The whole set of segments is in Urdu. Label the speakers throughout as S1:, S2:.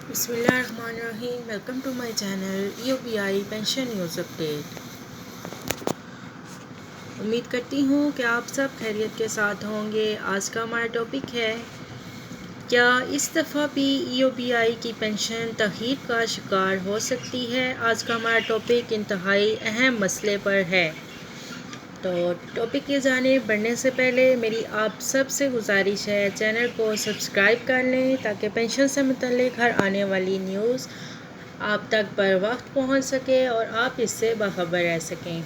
S1: بسم اللہ الرحمن الرحیم. Welcome to my channel EOBI pension news update. امید کرتی ہوں کہ آپ سب خیریت کے ساتھ ہوں گے. آج کا ہمارا ٹاپک ہے کیا اس دفعہ بھی EOBI کی پینشن تاخیر کا شکار ہو سکتی ہے. آج کا ہمارا ٹاپک انتہائی اہم مسئلے پر ہے. تو ٹاپک کی جانب بڑھنے سے پہلے میری آپ سب سے گزارش ہے چینل کو سبسکرائب کر لیں تاکہ پینشن سے متعلق ہر آنے والی نیوز آپ تک بر وقت پہنچ سکے اور آپ اس سے باخبر رہ سکیں.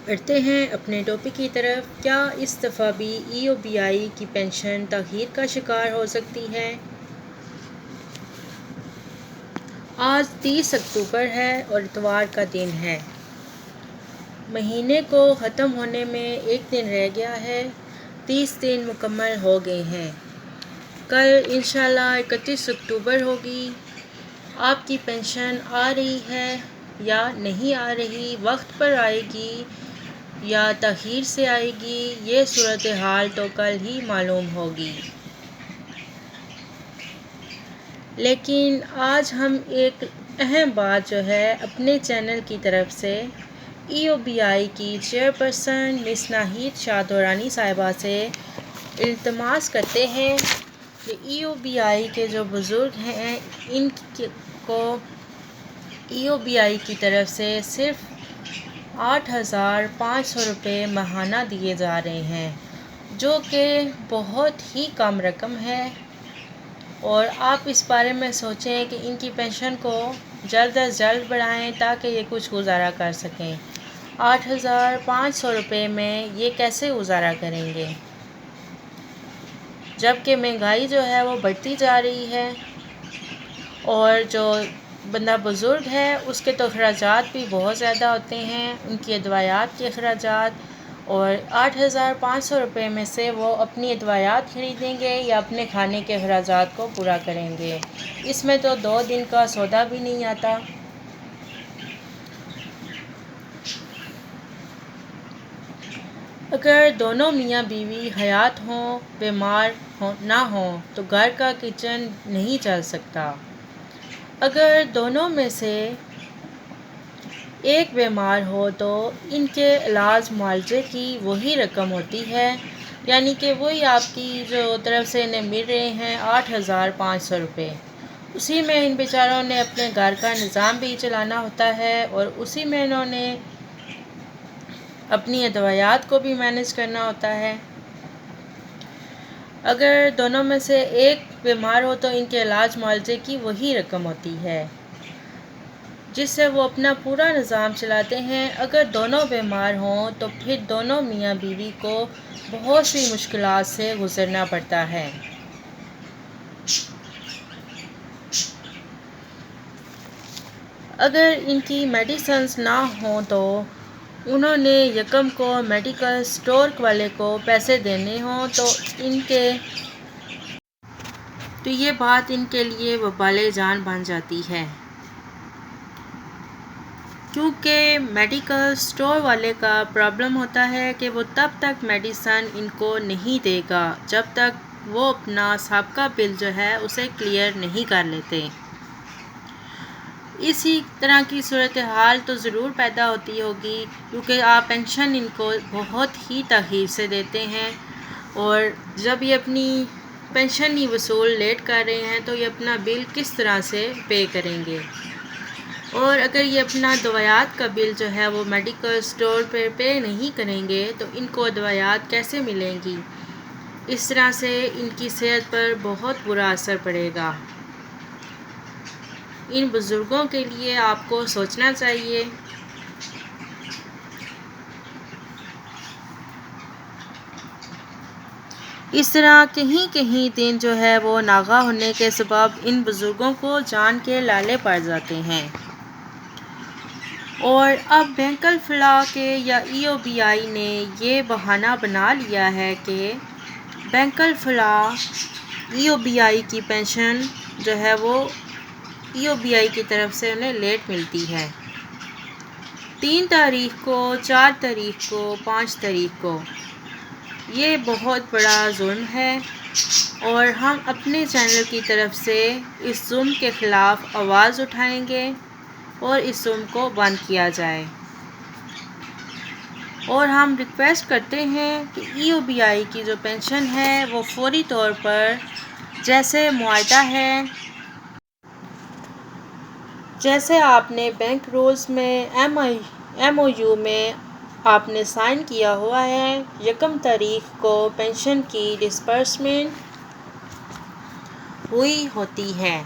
S1: بڑھتے ہیں اپنے ٹاپک کی طرف. کیا اس دفعہ بھی EOBI کی پینشن تاخیر کا شکار ہو سکتی ہے؟ آج 30 اکتوبر ہے اور اتوار کا دن ہے. مہینے کو ختم ہونے میں ایک دن رہ گیا ہے. 30 دن مکمل ہو گئے ہیں. کل انشاءاللہ 31 اکتوبر ہوگی. آپ کی پینشن آ رہی ہے یا نہیں آ رہی، وقت پر آئے گی یا تاخیر سے آئے گی، یہ صورتحال تو کل ہی معلوم ہوگی. لیکن آج ہم ایک اہم بات جو ہے اپنے چینل کی طرف سے EOBI کی چیئرپرسن مس ناہید شاہ دورانی صاحبہ سے التماس کرتے ہیں کہ EOBI کے جو بزرگ ہیں ان کو EOBI کی طرف سے صرف 8,500 روپے ماہانہ دیے جا رہے ہیں، جو کہ بہت ہی کم رقم ہے. اور آپ اس بارے میں سوچیں کہ ان کی پینشن کو جلد از جلد بڑھائیں تاکہ یہ کچھ گزارا کر سکیں. 8,500 روپے میں یہ کیسے گزارا کریں گے جبکہ مہنگائی جو ہے وہ بڑھتی جا رہی ہے اور جو بندہ بزرگ ہے اس کے تو اخراجات بھی بہت زیادہ ہوتے ہیں، ان کی ادویات کے اخراجات. اور 8,500 روپے میں سے وہ اپنی ادویات خریدیں گے یا اپنے کھانے کے اخراجات کو پورا کریں گے. اس میں تو 2 دن کا سودا بھی نہیں آتا. اگر دونوں میاں بیوی حیات ہوں، بیمار نہ ہوں تو گھر کا کچن نہیں چل سکتا. اگر دونوں میں سے ایک بیمار ہو تو ان کے علاج معالجے کی وہی رقم ہوتی ہے، یعنی کہ وہی آپ کی جو طرف سے انہیں مل رہے ہیں 8,500 روپے. اسی میں ان بیچاروں نے اپنے گھر کا نظام بھی چلانا ہوتا ہے اور اسی میں انہوں نے اپنی ادویات کو بھی مینیج کرنا ہوتا ہے. اگر دونوں میں سے ایک بیمار ہو تو ان کے علاج معالجے کی وہی رقم ہوتی ہے جس سے وہ اپنا پورا نظام چلاتے ہیں. اگر دونوں بیمار ہوں تو پھر دونوں میاں بیوی کو بہت سی مشکلات سے گزرنا پڑتا ہے. اگر ان کی میڈیسنز نہ ہوں تو انہوں نے یکم کو میڈیکل سٹور والے کو پیسے دینے ہوں تو یہ بات ان کے لیے وبال جان بن جاتی ہے، کیونکہ میڈیکل سٹور والے کا پرابلم ہوتا ہے کہ وہ تب تک میڈیسن ان کو نہیں دے گا جب تک وہ اپنا سابقہ بل جو ہے اسے کلیئر نہیں کر لیتے. اسی طرح کی صورتحال تو ضرور پیدا ہوتی ہوگی کیونکہ آپ پینشن ان کو بہت ہی تاخیر سے دیتے ہیں اور جب یہ اپنی پینشن ہی وصول لیٹ کر رہے ہیں تو یہ اپنا بل کس طرح سے پے کریں گے. اور اگر یہ اپنا دوایات کا بل جو ہے وہ میڈیکل سٹور پہ پے نہیں کریں گے تو ان کو دوایات کیسے ملیں گی. اس طرح سے ان کی صحت پر بہت برا اثر پڑے گا. ان بزرگوں کے لیے آپ کو سوچنا چاہیے. اس طرح کہیں کہیں دن جو ہے وہ ناغہ ہونے کے سبب ان بزرگوں کو جان کے لالے پڑ جاتے ہیں. اور اب بینک الفلاح کے یا EOBI نے یہ بہانہ بنا لیا ہے کہ بینک الفلاح EOBI کی پینشن جو ہے وہ EOBI کی طرف سے انہیں لیٹ ملتی ہے. 3 تاریخ کو، 4 تاریخ کو، 5 تاریخ کو یہ بہت بڑا ظلم ہے اور ہم اپنے چینل کی طرف سے اس ظلم کے خلاف آواز اٹھائیں گے اور اس ظلم کو بند کیا جائے۔ اور ہم ریکویسٹ کرتے ہیں کہ EOBI کی جو پینشن ہے وہ فوری طور پر جیسے معاہدہ ہے، جیسے آپ نے بینک رولز میں MOU میں آپ نے سائن کیا ہوا ہے، 1 تاریخ کو پینشن کی ڈسبرسمنٹ ہوئی ہوتی ہے،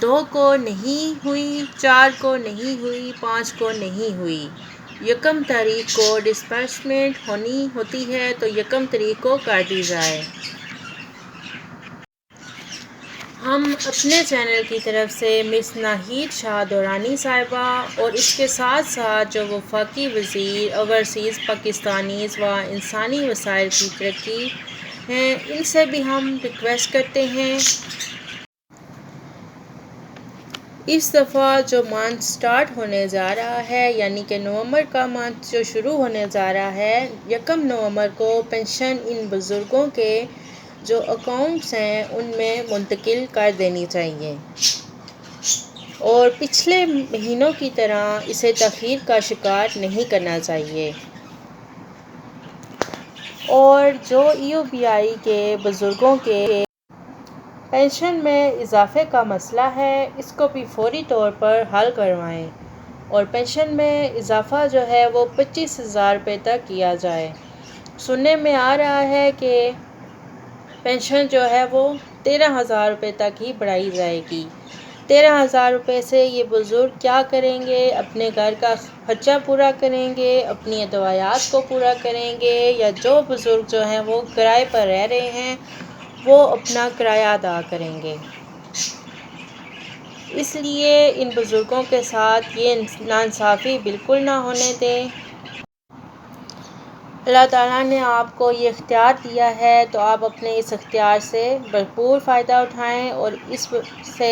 S1: 2 کو نہیں ہوئی، 4 کو نہیں ہوئی، 5 کو نہیں ہوئی، 1 تاریخ کو ڈسبرسمنٹ ہونی ہوتی ہے تو 1 تاریخ کو کاٹی جائے۔ ہم اپنے چینل کی طرف سے مس ناہید شاہ درانی صاحبہ اور اس کے ساتھ ساتھ جو وفاقی وزیر اوورسیز پاکستانیز و انسانی وسائل کی ترقی ہیں، ان سے بھی ہم ریکویسٹ کرتے ہیں اس دفعہ جو منتھ سٹارٹ ہونے جا رہا ہے، یعنی کہ نومبر کا منتھ جو شروع ہونے جا رہا ہے، 1 نومبر کو پینشن ان بزرگوں کے جو اکاؤنٹس ہیں ان میں منتقل کر دینی چاہیے اور پچھلے مہینوں کی طرح اسے تاخیر کا شکار نہیں کرنا چاہیے۔ اور جو EOBI کے بزرگوں کے پینشن میں اضافے کا مسئلہ ہے، اس کو بھی فوری طور پر حل کروائیں اور پینشن میں اضافہ جو ہے وہ 25,000 روپے تک کیا جائے۔ سننے میں آ رہا ہے کہ پینشن جو ہے وہ 13,000 روپے تک ہی بڑھائی جائے گی۔ 13,000 روپے سے یہ بزرگ کیا کریں گے؟ اپنے گھر کا خرچہ پورا کریں گے، اپنی ادویات کو پورا کریں گے، یا جو بزرگ جو ہیں وہ کرائے پر رہ رہے ہیں وہ اپنا کرایہ ادا کریں گے۔ اس لیے ان بزرگوں کے ساتھ یہ ناانصافی بالکل نہ ہونے دیں۔ اللہ تعالیٰ نے آپ کو یہ اختیار دیا ہے تو آپ اپنے اس اختیار سے بھرپور فائدہ اٹھائیں اور اس سے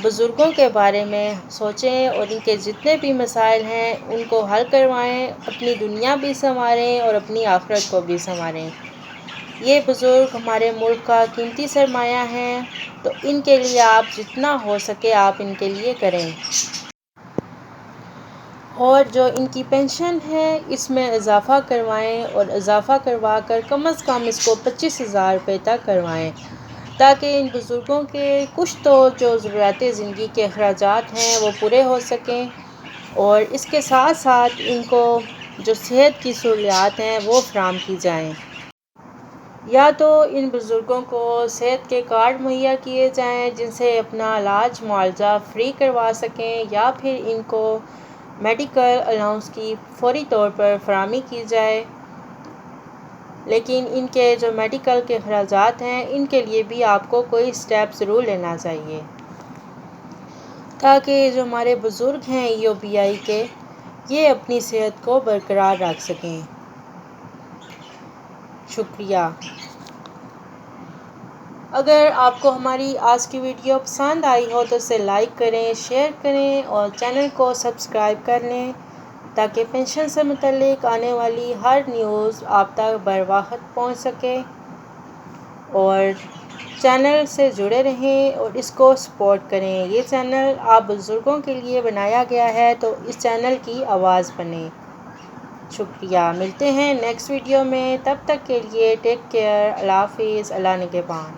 S1: بزرگوں کے بارے میں سوچیں اور ان کے جتنے بھی مسائل ہیں ان کو حل کروائیں، اپنی دنیا بھی سنواریں اور اپنی آخرت کو بھی سنواریں۔ یہ بزرگ ہمارے ملک کا قیمتی سرمایہ ہیں تو ان کے لیے آپ جتنا ہو سکے آپ ان کے لیے کریں اور جو ان کی پینشن ہے اس میں اضافہ کروائیں اور اضافہ کروا کر کم از کم اس کو 25,000 روپے تک کروائیں تاکہ ان بزرگوں کے کچھ تو جو ضروریات زندگی کے اخراجات ہیں وہ پورے ہو سکیں اور اس کے ساتھ ساتھ ان کو جو صحت کی سہولیات ہیں وہ فراہم کی جائیں۔ یا تو ان بزرگوں کو صحت کے کارڈ مہیا کیے جائیں جن سے اپنا علاج معالجہ فری کروا سکیں، یا پھر ان کو میڈیکل الاؤنس کی فوری طور پر فراہمی کی جائے، لیکن ان کے جو میڈیکل کے اخراجات ہیں ان کے لیے بھی آپ کو کوئی اسٹیپ ضرور لینا چاہیے تاکہ جو ہمارے بزرگ ہیں EOBI کے یہ اپنی صحت کو برقرار رکھ سکیں۔ شکریہ۔ اگر آپ کو ہماری آج کی ویڈیو پسند آئی ہو تو اسے لائک کریں، شیئر کریں اور چینل کو سبسکرائب کر لیں تاکہ پینشن سے متعلق آنے والی ہر نیوز آپ تک بر وقت پہنچ سکے، اور چینل سے جڑے رہیں اور اس کو سپورٹ کریں۔ یہ چینل آپ بزرگوں کے لیے بنایا گیا ہے تو اس چینل کی آواز بنیں۔ شکریہ۔ ملتے ہیں نیکسٹ ویڈیو میں، تب تک کے لیے ٹیک کیئر۔ اللہ حافظ۔ اللہ نگہبان۔